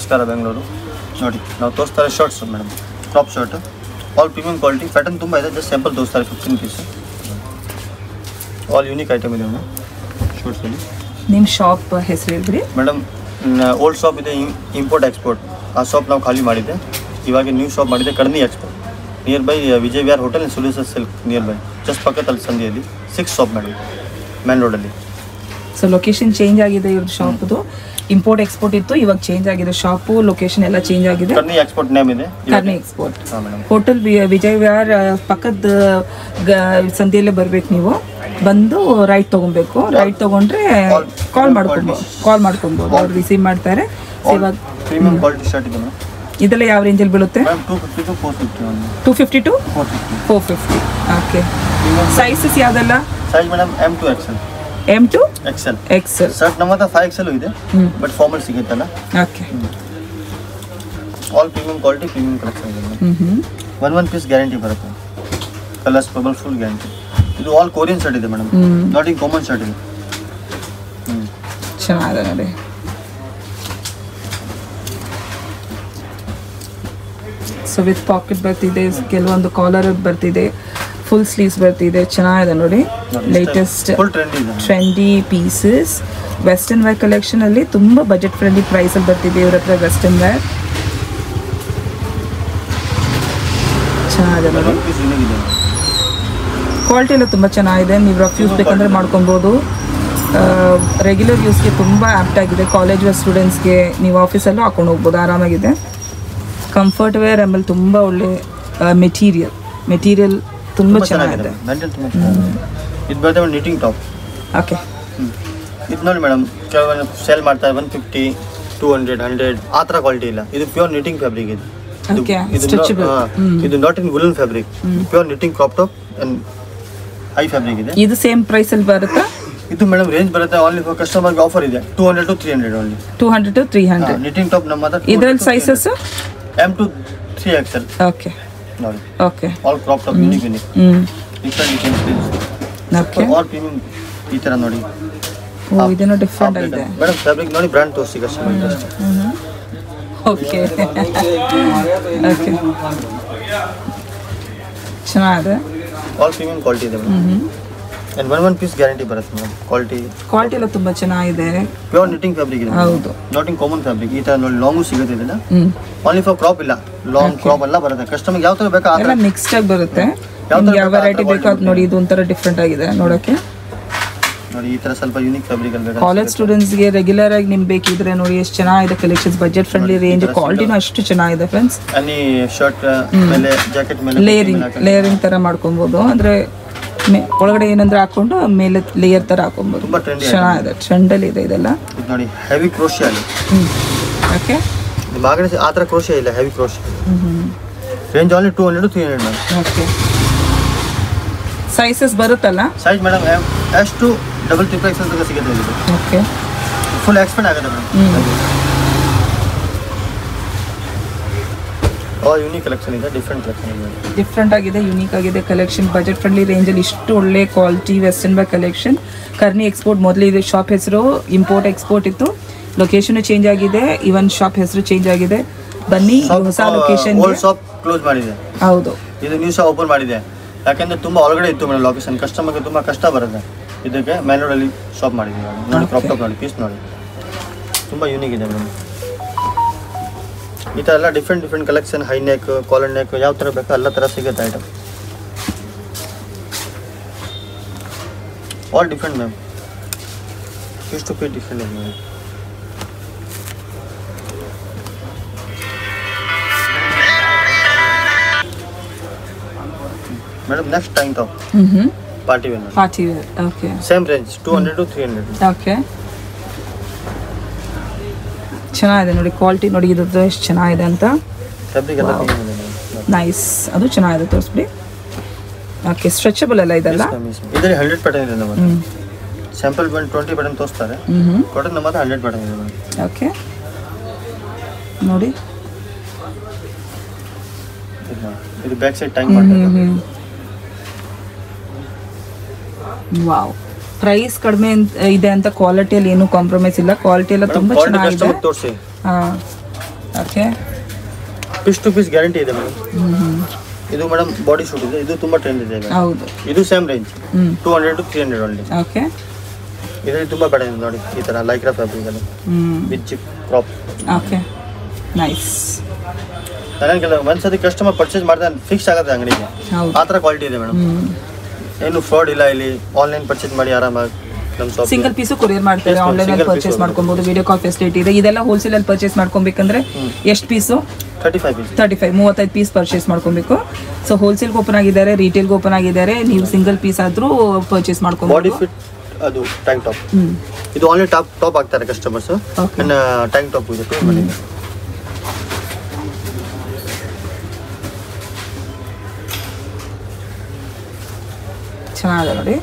ನಮಸ್ಕಾರ ಬೆಂಗಳೂರು. ನೋಡಿ ನಾವು ತೋರಿಸ್ತಾರೆ shirts madam, top shirt all premium quality. Pattern ತುಂಬ ಇದೆ, ಜಸ್ಟ್ ಸ್ಯಾಂಪಲ್ ತೋರಿಸ್ತಾರೆ 15 ಪೀಸ್. ಆಲ್ ಯೂನಿಕ್ ಐಟಮ್ ಇದೆ ಮೇಡಮ್ ಶರ್ಟ್ಸಲ್ಲಿ. ನಿಮ್ಮ ಶಾಪ್ ಹೆಸರು ಹೇಳ್ಬಿಡಿ ಮೇಡಮ್. ಓಲ್ಡ್ ಶಾಪ್ ಇದೆ ಇಂಪೋರ್ಟ್ ಎಕ್ಸ್ಪೋರ್ಟ್, ಆ ಶಾಪ್ ನಾವು ಖಾಲಿ ಮಾಡಿದೆ. ಇವಾಗ ನ್ಯೂ ಶಾಪ್ ಮಾಡಿದೆ Karni export, nearby Vijay Vihar hotel and solution silk nearby, just ಪಕ್ಕದಲ್ಲಿ ಸಂಧಿಯಲ್ಲಿ 6 ಶಾಪ್ ಮೇಡಮ್, ಮೇನ್ ರೋಡಲ್ಲಿ. ಸೊ ಲೊಕೇಶನ್ ಚೇಂಜ್ ಆಗಿದೆ ಇವ್ರದ್ದು ಶಾಪ್ದು. ಇಂಪೋರ್ಟ್ ಎಕ್ಸ್ಪೋರ್ಟ್ ಇತ್ತು, ಇವಾಗ ಚೇಂಜ್ ಆಗಿದೆ ಶಾಪು, ಲೊಕೇಶನ್ ಎಲ್ಲ ಚೇಂಜ್ ಆಗಿದೆ. ಕರ್ನಿ ಎಕ್ಸ್ಪೋರ್ಟ್ ನೇಮ್ ಇದೆ, ಕರ್ನಿ ಎಕ್ಸ್ಪೋರ್ಟ್. ಹೋಟೆಲ್ ವಿಜಯ್ ವಿಹಾರ್ ಪಕ್ಕದ ಸಂಧಿಯಲ್ಲೇ ಬರ್ಬೇಕು. ನೀವು ಬಂದು ರೈಟ್ ತೊಗೊಬೇಕು. ರೈಟ್ ತೊಗೊಂಡ್ರೆ ಕಾಲ್ ಮಾಡ್ಕೊಬೋದು, ಅವ್ರು ರಿಸೀವ್ ಮಾಡ್ತಾರೆ. ಇವಾಗ ಪ್ರೀಮಿಯಂ ಕ್ವಾಲಿಟಿ ಶರ್ಟ್ ಇದೆ. ಇದೆಲ್ಲ ಯಾವ ರೇಂಜಲ್ಲಿ ಬೀಳುತ್ತೆ? 250 to 450. ಓಕೆ. ಸೈಜಸ್ ಯಾವುದೆಲ್ಲ? Size madam M to XL. M to XL. XL. Shirt ನಮ್ಮ ಹತ್ರ 5XL ಇದೆ, ಬಟ್ ಫಾರ್ಮಲ್ ಸಿಗುತ್ತಲ್ಲ. Okay. All premium quality, premium collection ಇದೆ. ಒನ್ ಪೀಸ್ ಗ್ಯಾರಂಟಿ ಬರುತ್ತೆ, ಕಲರ್ಸ್ ಬಬಲ್ ಫುಲ್ ಗ್ಯಾರಂಟಿ. ಇದು ಆಲ್ ಕೊರಿಯನ್ ಶರ್ಟ್ ಇದೆ madam, not in common shirt ಇದೆ. ಚೆನ್ನಾಗಿದೆ ನೋಡಿ. ಸೊ ವಿತ್ ಪಾಕೆಟ್ ಬರ್ತಿದೆ, ಕೆಲವೊಂದು ಕಾಲರ್ ಬರ್ತಿದೆ, ಫುಲ್ ಸ್ಲೀವ್ಸ್ ಬರ್ತಿದೆ. ಚೆನ್ನಾಗಿದೆ ನೋಡಿ. Latest trendy pieces, western wear collection ಅಲ್ಲಿ ತುಂಬ ಬಜೆಟ್ ಫ್ರೆಂಡ್ಲಿ ಪ್ರೈಸಲ್ಲಿ ಬರ್ತಿದೆ ಇವ್ರ ಹತ್ರ ವೆಸ್ಟರ್ನ್ ವೇರ್. ಚೆನ್ನಾಗಿದೆ ನೋಡಿ. ಕ್ವಾಲಿಟಿ ಎಲ್ಲ ತುಂಬ ಚೆನ್ನಾಗಿದೆ. ನೀವು ರಫ್ ಯೂಸ್ ಬೇಕಂದ್ರೆ ಮಾಡ್ಕೊಬೋದು. ರೆಗ್ಯುಲರ್ ಯೂಸ್ಗೆ ತುಂಬ ಆ್ಯಪ್ಟ್ ಆಗಿದೆ. ಕಾಲೇಜ್ ವೇರ್ ಸ್ಟೂಡೆಂಟ್ಸ್ಗೆ ನೀವು ಆಫೀಸಲ್ಲೂ ಹಾಕೊಂಡು ಹೋಗ್ಬೋದು, ಆರಾಮಾಗಿದೆ. ಕಂಫರ್ಟ್ ವೇರ್ ಆಮೇಲೆ ತುಂಬ ಒಳ್ಳೆ ಮೆಟೀರಿಯಲ್ ತುಂಬ ಚೆನ್ನಾಗಿದೆ. ಇದು ಬರ್ತದೆ ನಿಟಿಂಗ್ ಟಾಪ್. ಓಕೆ. ಇದು ನೋಡಿ ಮೇಡಮ್, ಕೆಲವೊಂದು ಸೇಲ್ ಮಾಡ್ತಾರೆ 150, 200, 100 ಆ ಥರ ಕ್ವಾಲಿಟಿ ಇಲ್ಲ. ಇದು ಪ್ಯೂರ್ ನಿಟಿಂಗ್ ಫ್ಯಾಬ್ರಿಕ್ ಇದೆ. ಇದು not in woollen fabric, pure knitting crop top and high fabric ಇದೆ. ಇದು ಸೇಮ್ ಪ್ರೈಸ್ ಅಲ್ಲಿ ಬರುತ್ತಾ? ಇದು ಮೇಡಮ್ ರೇಂಜ್ ಬರುತ್ತೆ, ಓನ್ಲಿ ಫಾರ್ ಕಸ್ಟಮರ್ಗೆ ಆಫರ್ ಇದೆ 200 to 300 only. 200 to 300 knitting top ನಮ್ಮ ಹತ್ರ. ಇದರಲ್ಲಿ sizes M to 3XL. Okay. ನೋಡಿ. Okay. All crop top unique different okay. All premium ಈ ತರ ನೋಡಿ. ಓ ಇದನ್ನು ಡಿಫರೆಂಟ್ ಆಗಿದೆ ಮೇಡಮ್. ಫ್ಯಾಬ್ರಿಕ್ ನೋಡಿ, ಬ್ರ್ಯಾಂಡ್ ತೋರಿಸಿ ಕಸ್ಟಮರ್ ಅಷ್ಟೇ. ಓಕೆ. ಓಕೆ. ಚೆನ್ನಾಗಿದೆ. ಆಲ್ ಪ್ರೀಮಿಯಂ ಕ್ವಾಲಿಟಿ ಇದೆ madam. And one piece guarantee ಬರುತ್ತೆ ಮೇಡಮ್. ಕ್ವಾಲಿಟಿ ಎಲ್ಲ ತುಂಬಾ ಚೆನ್ನಾಗಿದೆ. ಪ್ಯೂರ್ ನಿಟಿಂಗ್ ಫ್ಯಾಬ್ರಿಕ್ ಇದೆ. ಹೌದು, ನಾಟ್ ಇನ್ ಕಾಮನ್ ಫ್ಯಾಬ್ರಿಕ್. ಈ ತರ ನೋಡಿ ಲಾಂಗು ಸಿಗುತ್ತೆ ಇದೆಲ್ಲ. ಓನ್ಲಿ ಫಾರ್ ಕ್ರಾಪ್ ಇಲ್ಲ, ಲಾಂಗ್ ಕ್ರಾಪ್ ಎಲ್ಲ ಬರುತ್ತೆ. ಕಸ್ಟಮರ್ ಯಾವ ತರ ಬೇಕಾ ಎಲ್ಲ ಮಿಕ್ಸ್ಡ್ ಆಗಿ ಬರುತ್ತೆ. ಯಾವ ವೆರೈಟಿ ಬೇಕು ಅದು ನೋಡಿ. ಇದು ಒಂಥರ ಡಿಫರೆಂಟ್ ಆಗಿದೆ ನೋಡೋಕೆ. ನೋಡಿ ಈ ತರ ಸ್ವಲ್ಪ ಯೂನಿಕ್ ಫ್ಯಾಬ್ರಿಕ್ ಅಲ್ಲಿ ಬೇಕು. ಕಾಲೇಜ್ ಸ್ಟೂಡೆಂಟ್ಸ್ಗೆ ರೆಗ್ಯುಲರ್ ಆಗಿ ನಿಮ್ಗೆ ಬೇಕಿದ್ರೆ ನೋಡಿ ಎಷ್ಟು ಚೆನ್ನಾಗಿದೆ ಕಲೆಕ್ಷನ್ಸ್. ಬಜೆಟ್ ಫ್ರೆಂಡ್ಲಿ ರೇಂಜ್, ಕ್ವಾಲಿಟಿನೂ ಅಷ್ಟು ಚೆನ್ನಾಗಿದೆ ಫ್ರೆಂಡ್ಸ್. ಅನಿ ಶರ್ಟ್ ಮೇಲೆ ಜಾಕೆಟ್ ಮೇಲೆ ಲೇಯರಿಂಗ್ ತರ ಮಾಡ್ಕೊಬಹುದು. ಅಂದ್ರೆ ಒಳಗಡೆ ಏನಂದ್ರೆ ಹಾಕೊಂಡು ಮೇಲೆ ಲೇಯರ್ ತರ ಹಾಕೊಬಹುದು. ಚೆನ್ನಾಗಿದೆ, ಟ್ರೆಂಡಲ್ಲಿ ಇದೆ ಇದೆಲ್ಲ. ನೋಡಿ ಹೆವಿ ಕ್ರೋಶಿಯಾ ಅಲ್ಲಿ. ಓಕೆ. ಮಾಗಡೆ ಆ ತರ ಕ್ರೋಶಿಯಾ ಇಲ್ಲ, ಹೆವಿ ಕ್ರೋಶಿಯಾ. Range only 200 to 300 madam. Okay. Sizes ಬರುತ್ತಲ್ಲ? Size madam S to double triple XL ತನಕ ಸಿಗುತ್ತೆ ಇದು. ಓಕೆ. ಫುಲ್ ಎಕ್ಸ್ಪೆಂಡ್ ಆಗುತ್ತೆ ಮೇಡಮ್. ಯೂನಿಕ್ ಕಲೆಕ್ಷನ್ ಇದೆ, ಡಿಫ್ರೆಂಟ್ ಆಗಿದೆ, ಯೂನಿಕ್ ಆಗಿದೆ ಕಲೆಕ್ಷನ್. ಬಜೆಟ್ ಫ್ರೆಂಡ್ಲಿ ರೇಂಜಲ್ಲಿ ಇಷ್ಟು ಒಳ್ಳೆ quality western wear collection. Karni export. ಮೊದಲು ಇದು ಶಾಪ್ ಹೆಸರು ಇಂಪೋರ್ಟ್ ಎಕ್ಸ್ಪೋರ್ಟ್ ಇತ್ತು. ಲೊಕೇಶನ್ ಚೇಂಜ್ ಆಗಿದೆ, ಇವನ್ ಶಾಪ್ ಹೆಸರು ಚೇಂಜ್ ಆಗಿದೆ. ಬನ್ನಿ, ಹೊಸ ಲೊಕೇಶನ್. ಓಲ್ಡ್ ಶಾಪ್ ಕ್ಲೋಸ್ ಮಾಡಿದೆ. ಹೌದು, ಇದು ನ್ಯೂ ಶಾಪ್ ಓಪನ್ ಮಾಡಿದೆ. ಯಾಕಂದ್ರೆ ತುಂಬಾ ಒಳಗಡೆ ಇತ್ತು ಮೇಡಮ್ ಲೊಕೇಶನ್. ಕಸ್ಟಮರ್ಗೆ ತುಂಬಾ ಕಷ್ಟ ಬರುತ್ತೆ. ಇದಕ್ಕೆ ಮೇನ್ ರೋಡಲ್ಲಿ ಶಾಪ್ ಮಾಡಿದ್ದೀವಿ ನೋಡಿ. ಕ್ರಾಪ್ ಟಾಪ್ ನೋಡಿ, ಪೀಸ್ ನೋಡಿ, ತುಂಬಾ ಯೂನಿಕ್ ಇದೆ ಮೇಡಮ್. ಈ ಥರ ಎಲ್ಲ different collection. High neck, collar neck, ಯಾವ ಥರ ಬೇಕೋ ಎಲ್ಲ ಥರ ಸಿಗುತ್ತೆ ಐಟಮ್. All different ma'am. ಇಷ್ಟು ಫೀಟ್ ಡಿಫ್ರೆಂಟ್ ಇದೆ ma'am. Madam next time top party wear. Okay. Same range 200 to 300. Okay. ಚೆನ್ನಾಗಿದೆ ನೋಡಿ, ಕ್ವಾಲಿಟಿ ನೋಡಿ ಇದ್ರದ್ದು ಎಷ್ಟು ಚೆನ್ನಾಗಿದೆ ಅಂತ. ಫ್ಯಾಬ್ರಿಕ್ ಎಲ್ಲ ನೈಸ್, ಅದು ಚೆನ್ನಾಗಿದೆ, ತೋರಿಸ್ಬಿಡಿ. ಓಕೆ. ಸ್ಟ್ರೆಚಬಲ್ ಅಲ್ಲ ಇದೆಲ್ಲ? ಇದರಲ್ಲಿ 100 ಪ್ಯಾಟರ್ನ್ ಇದೆ ನಮ್ಮ ಸ್ಯಾಂಪಲ್ 20 ಪ್ಯಾಟರ್ನ್ ತೋರಿಸ್ತಾರೆ. ಟೋಟಲ್ ನಮ್ಮ 100 ಪ್ಯಾಟರ್ನ್ ಇದೆ ಮೇಡಮ್. ಓಕೆ. ನೋಡಿ ಇದು ಬ್ಯಾಕ್ ಸೈಡ್ ಟೈಮ್ ಮಾಡ್ತಾರೆ. ವಾವ್. ಪ್ರೈಸ್ ಕಡಿಮೆ ಇದೆ ಅಂತ ಕ್ವಾಲಿಟಿಯಲ್ಲಿ ಏನು ಕಾಂಪ್ರಮೈಸ್ ಇಲ್ಲ. ಕ್ವಾಲಿಟಿ ಎಲ್ಲ ತುಂಬಾ ಚೆನ್ನಾಗಿದೆ. Okay. Piece to piece guarantee ಇದೆ ಮೇಡಮ್. ಇದು ಮೇಡಮ್ ಬಾಡಿ ಶೂಟ್ ಇದೆ, ಇದು ತುಂಬಾ ಟ್ರೆಂಡ್ ಇದೆ. ಹೌದು, ಇದು same range 200 to 300 only. Okay. ಇದರಲ್ಲಿ ತುಂಬಾ ಬೇಡ ಇದೆ ನೋಡಿ, ಈ ತರ ಲೈಕ್ರಾ ಫ್ಯಾಬ್ರಿಕ್ ಅಲ್ಲಿ with zip crop. Okay, nice. ನನಗೆ ಒಂದ್ಸತಿ ಕಸ್ಟಮರ್ ಪರ್ಚೇಸ್ ಮಾಡಿದ್ರೆ ಫಿಕ್ಸ್ ಆಗುತ್ತೆ ಅಂಗಡಿಗೆ, ಆ ಥರ ಕ್ವಾಲಿಟಿ ಇದೆ ಮೇಡಮ್. ಏನು ಫ್ರಾಡ್ ಇಲ್ಲ ಇಲ್ಲಿ. ಆನ್ಲೈನ್ ಪರ್ಚೇಸ್ ಮಾಡಿ ಆರಾಮಾಗಿ ನಮ್ಮ ಶಾಪ್. ಸಿಂಗಲ್ ಪೀಸು ಕೊರಿಯರ್ ಮಾಡ್ತಾರೆ, ಆನ್ಲೈನ್ ಅಲ್ಲಿ ಪರ್ಚೇಸ್ ಮಾಡ್ಕೊಬಹುದು, ವಿಡಿಯೋ ಕಾಲ್ ಫೆಸಿಲಿಟಿ ಇದೆ. ಇದೆಲ್ಲ ಹೋಲ್ಸೇಲ್ ಅಲ್ಲಿ ಪರ್ಚೇಸ್ ಮಾಡ್ಕೊಬೇಕಂದ್ರೆ ಎಷ್ಟು ಪೀಸು? 35 ಪೀಸ್ ಪರ್ಚೇಸ್ ಮಾಡ್ಕೊಬೇಕು. ಸೊ ಹೋಲ್ಸೇಲ್ಗೆ ಓಪನ್ ಆಗಿದ್ದಾರೆ, ರಿಟೇಲ್ಗೆ ಓಪನ್ ಆಗಿದ್ದಾರೆ. ನೀವು ಸಿಂಗಲ್ ಪೀಸ್ ಆದ್ರೂ ಪರ್ಚೇಸ್ ಮಾಡ್ಕೊಬಹುದು. ಬಾಡಿ ಫಿಟ್ ಅದು ಟ್ಯಾಂಕ್ ಟಾಪ್, ಇದು ಆನ್ಲೈನ್ ಟಾಪ್ ಆಗ್ತಾರೆ ಕಸ್ಟಮರ್ಸ್. ಟ್ಯಾಂಕ್ ಟಾಪ್ ಇದೆ ಚೆನ್ನಾಗಿದೆ ನೋಡಿ.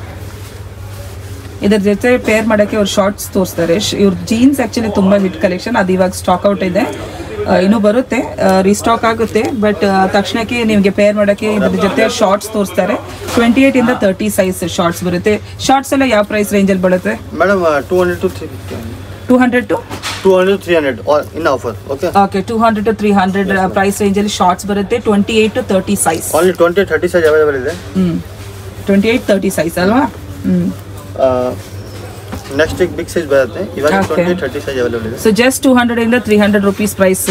ಇದರ ಜೊತೆ ಪೇರ್ ಮಾಡೋಕ್ಕೆ ಅವ್ರು ಶಾರ್ಟ್ಸ್ ತೋರಿಸ್ತಾರೆ. ಇವ್ರ ಜೀನ್ಸ್ ಆ್ಯಕ್ಚುಲಿ ತುಂಬ ಹಿಟ್ ಕಲೆಕ್ಷನ್, ಅದು ಇವಾಗ ಸ್ಟಾಕ್ ಔಟ್ ಇದೆ, ಇನ್ನೂ ಬರುತ್ತೆ, ರೀಸ್ಟಾಕ್ ಆಗುತ್ತೆ. ಬಟ್ ತಕ್ಷಣಕ್ಕೆ ನಿಮಗೆ ಪೇರ್ ಮಾಡೋಕ್ಕೆ ಇದ್ರ ಜೊತೆ ಶಾರ್ಟ್ಸ್ ತೋರಿಸ್ತಾರೆ. 28 ಇಂದ 30 ಸೈಜ್ ಶಾರ್ಟ್ಸ್ ಬರುತ್ತೆ. ಶಾರ್ಟ್ಸ್ ಎಲ್ಲ ಯಾವ ಪ್ರೈಸ್ ರೇಂಜಲ್ಲಿ ಬರುತ್ತೆ madam? 200 to 350. 200 to 300 in offer. Okay, 200 to 300 price ರೇಂಜಲ್ಲಿ ಶಾರ್ಟ್ಸ್ ಬರುತ್ತೆ. 28 to 30 size. Only 20-30 size available ಇದೆ. 28-30 ಸೈಜ್ ಅಲ್ವಾ? ನೆಕ್ಸ್ಟ್ ಬಿಗ್ ಸೈಜ್ ಬರುತ್ತೆ, ಇವಾಗ 20-30 ಸೈಜ್ ಅವೈಲೇಬಲ್ ಇದೆ. ಸೊ ಜಸ್ಟ್ 200 ಇಂದ 300 ರೂಪೀಸ್ ಪ್ರೈಸ್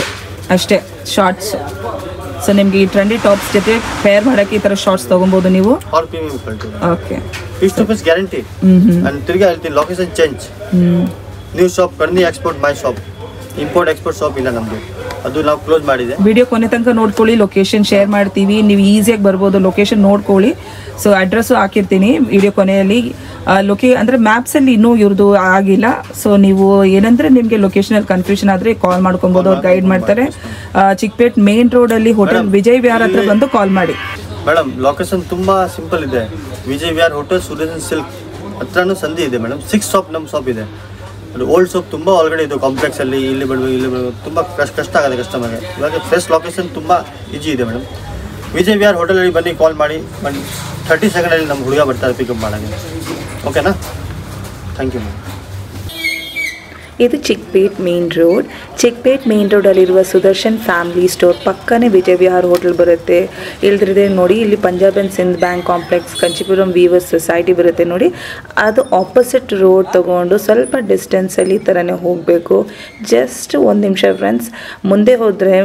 ಅಷ್ಟೇ ಶಾರ್ಟ್ಸ್. ಸೊ ನಿಮಗೆ ಈ ಟ್ರೆಂಡಿ ಟಾಪ್ಸ್ ಜೊತೆ ಪೇರ್ ಮಾಡೋಕ್ಕೆ ಈ ಥರ ಶಾರ್ಟ್ಸ್ ತೊಗೊಬೋದು ನೀವು. All premium quality. Okay, piece to piece guarantee. And ತಿರ್ಗಿ ಹೇಳ್ತೀನಿ, location change. New shop Karni export my shop. Import export shop ಇಲ್ಲ ನಮ್ಮದು, ಅದು ನಾವು ಕ್ಲೋಸ್ ಮಾಡಿದೆ. ವಿಡಿಯೋ ಕೊನೆ ತನಕ ನೋಡ್ಕೊಳ್ಳಿ, ಲೊಕೇಶನ್ ಶೇರ್ ಮಾಡ್ತೀವಿ, ನೀವು ಈಸಿಯಾಗಿ ಬರ್ಬೋದು. ಲೊಕೇಶನ್ ನೋಡ್ಕೊಳ್ಳಿ. ಸೊ ಅಡ್ರೆಸ್ಸು ಹಾಕಿರ್ತೀನಿ ವಿಡಿಯೋ ಕೊನೆಯಲ್ಲಿ. ಅಂದರೆ ಮ್ಯಾಪ್ಸಲ್ಲಿ ಇನ್ನೂ ಇವ್ರದ್ದು ಆಗಿಲ್ಲ. ಸೊ ನೀವು ಏನಂದರೆ ನಿಮಗೆ ಲೊಕೇಶನಲ್ಲಿ ಕನ್ಫ್ಯೂಷನ್ ಆದರೆ ಕಾಲ್ ಮಾಡ್ಕೊಬೋದು, ಅವ್ರು ಗೈಡ್ ಮಾಡ್ತಾರೆ. ಚಿಕ್ಕಪೇಟ್ ಮೇನ್ ರೋಡಲ್ಲಿ ಹೋಟೆಲ್ ವಿಜಯ್ ವಿಹಾರ್ ಹತ್ರ ಬಂದು ಕಾಲ್ ಮಾಡಿ. ಮೇಡಮ್ ಲೊಕೇಶನ್ ತುಂಬ ಸಿಂಪಲ್ ಇದೆ. ವಿಜಯ್ ವಿಹಾರ್ ಹೋಟೆಲ್ ಸುದರ್ಶನ್ ಸಿಲ್ಕ್ ಹತ್ರನೂ ಸಂಧಿ ಇದೆ ಮೇಡಮ್. 6 ಶಾಪ್ ನಮ್ಮ ಶಾಪ್ ಇದೆ. ಅದು ಓಲ್ಡ್ ಶಾಪ್ ತುಂಬ ಒಳಗಡೆ ಇದು ಕಾಂಪ್ಲೆಕ್ಸಲ್ಲಿ. ಇಲ್ಲಿ ಬಿಡಬೇಕು ತುಂಬ ಕಷ್ಟ ಆಗುತ್ತೆ ಕಸ್ಟಮರ್ಗೆ. ಇವಾಗ ಫ್ರೆಶ್ ಲೊಕೇಶನ್ ತುಂಬ ಈಜಿ ಇದೆ ಮೇಡಮ್. ವಿಜಯ್ ವಿಹಾರ್ ಹೋಟೆಲಲ್ಲಿ ಬನ್ನಿ, ಕಾಲ್ ಮಾಡಿ. 30 ಸೆಕೆಂಡಲ್ಲಿ ನಮ್ಮ ಹುಡುಗ ಬರ್ತಾರೆ ಪಿಕಪ್ ಮಾಡೋಕ್ಕೆ. ಓಕೆನಾ? Thank you ma'am. ಇದು Chickpet main road. Chickpet main ರೋಡಲ್ಲಿರುವ ಸುದರ್ಶನ್ ಫ್ಯಾಮಿಲಿ ಸ್ಟೋರ್ ಪಕ್ಕನೇ ವಿಜಯ್ ವಿಹಾರ್ ಹೋಟೆಲ್ ಬರುತ್ತೆ. ಇಲ್ದಿರದೆ ನೋಡಿ, ಇಲ್ಲಿ Punjab and Sind bank complex, Kanchipuram weavers society ಬರುತ್ತೆ ನೋಡಿ. ಅದು ಆಪೋಸಿಟ್ ರೋಡ್ ತೊಗೊಂಡು ಸ್ವಲ್ಪ ಡಿಸ್ಟೆನ್ಸಲ್ಲಿ ಈ ಥರನೇ ಹೋಗಬೇಕು. ಜಸ್ಟ್ 1 ನಿಮಿಷ ಫ್ರೆಂಡ್ಸ್. ಮುಂದೆ ಹೋದರೆ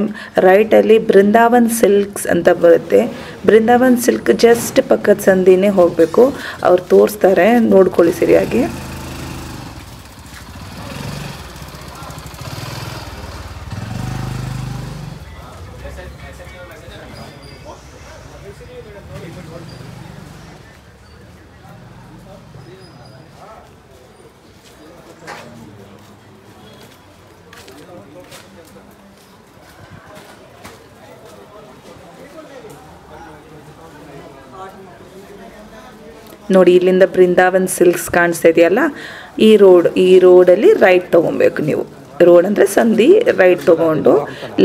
ರೈಟಲ್ಲಿ ಬೃಂದಾವನ್ ಸಿಲ್ಕ್ಸ್ ಅಂತ ಬರುತ್ತೆ. ಬೃಂದಾವನ್ ಸಿಲ್ಕ್ ಜಸ್ಟ್ ಪಕ್ಕದ ಸಂದಿನೇ ಹೋಗಬೇಕು. ಅವ್ರು ತೋರಿಸ್ತಾರೆ, ನೋಡ್ಕೊಳ್ಳಿ ಸರಿಯಾಗಿ. ನೋಡಿ, ಇಲ್ಲಿಂದ ಬೃಂದಾವನ್ ಸಿಲ್ಕ್ಸ್ ಕಾಣಿಸ್ತಾ ಇದೆಯಲ್ಲ, ಈ ರೋಡಲ್ಲಿ ರೈಟ್ ತೊಗೊಬೇಕು ನೀವು. ರೋಡ್ ಅಂದರೆ ಸಂಧಿ, ರೈಟ್ ತೊಗೊಂಡು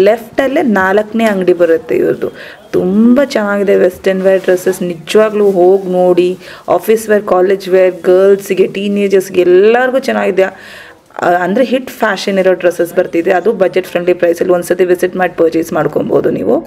ಲೆಫ್ಟಲ್ಲೇ 4ನೇ ಅಂಗಡಿ ಬರುತ್ತೆ ಇವ್ರದ್ದು. ತುಂಬ ಚೆನ್ನಾಗಿದೆ ವೆಸ್ಟರ್ನ್ ವೇರ್ ಡ್ರೆಸ್ಸಸ್. ನಿಜವಾಗ್ಲೂ ಹೋಗಿ ನೋಡಿ. ಆಫೀಸ್ ವೇರ್, ಕಾಲೇಜ್ ವೇರ್, ಗರ್ಲ್ಸ್ಗೆ, ಟೀನೇಜರ್ಸ್ಗೆ ಎಲ್ಲರಿಗೂ ಚೆನ್ನಾಗಿದೆ. ಅಂದರೆ ಹಿಟ್ ಫ್ಯಾಷನ್ ಇರೋ ಡ್ರೆಸ್ಸಸ್ ಬರ್ತಿದೆ. ಅದು ಬಜೆಟ್ ಫ್ರೆಂಡ್ಲಿ ಪ್ರೈಸಲ್ಲಿ. ಒಂದ್ಸತಿ ವಿಸಿಟ್ ಮಾಡಿ ಪರ್ಚೇಸ್ ಮಾಡ್ಕೊಬೋದು ನೀವು.